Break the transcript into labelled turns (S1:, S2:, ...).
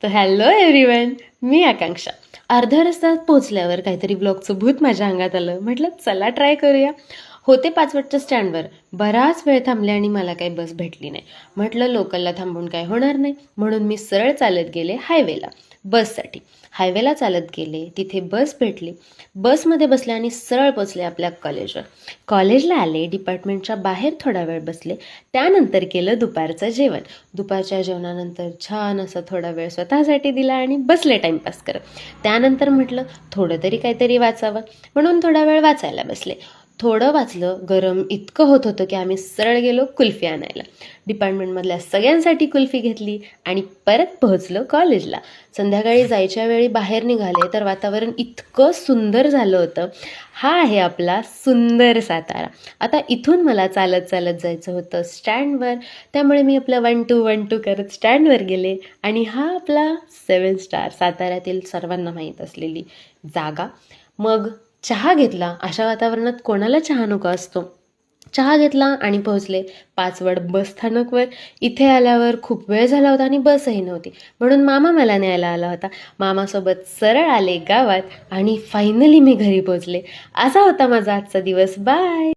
S1: तर hello everyone, मी आकांक्षा. अर्ध्या रस्त्यात पोचल्यावर काहीतरी ब्लॉगचं भूत माझ्या अंगात आलं. म्हटलं चला ट्राय करूया. होते 5 वाजच्या स्टँडवर. बराच वेळ थांबले आणि मला काही बस भेटली नाही. म्हटलं लोकलला थांबून काय होणार नाही, म्हणून मी सरळ चालत गेले हायवेला बससाठी. हायवेला चालत गेले, तिथे बस भेटली. बसमध्ये बसले आणि सरळ पोचले आपल्या कॉलेजवर. कॉलेजला आले, डिपार्टमेंटच्या बाहेर थोडा वेळ बसले. त्यानंतर केलं दुपारचं जेवण. दुपारच्या जेवणानंतर छान असा थोडा वेळ स्वतःसाठी दिला आणि बसले टाईमपास करत. त्यानंतर म्हटलं थोडं तरी काहीतरी वाचावं, म्हणून थोडा वेळ वाचायला बसले. थोडं वाचलं, गरम इतकं होत होतं की आम्ही सरळ गेलो कुल्फी आणायला. डिपार्टमेंटमधल्या सगळ्यांसाठी कुल्फी घेतली आणि परत पोहोचलो कॉलेजला. संध्याकाळी जायच्या वेळी बाहेर निघाले तर वातावरण इतकं सुंदर झालं होतं. हा आहे आपला सुंदर सातारा. आता इथून मला चालत चालत जायचं होतं स्टँडवर, त्यामुळे मी आपलं 1-2 करत स्टँडवर गेले. आणि हा आपला 7 स्टार साताऱ्यातील सर्वांना माहीत असलेली जागा. मग चहा घेतला. अशा वातावरणात कोणाला चहा नको असतो. चहा घेतला आणि पोहोचले 5 बस स्थानकवर. इथे आल्यावर खूप वेळ झाला होता आणि बसही नव्हती, म्हणून मामा मला न्यायला आला होता. मामासोबत सरळ आले गावात आणि फायनली मी घरी पोहोचले. असा होता माझा आजचा दिवस. बाय.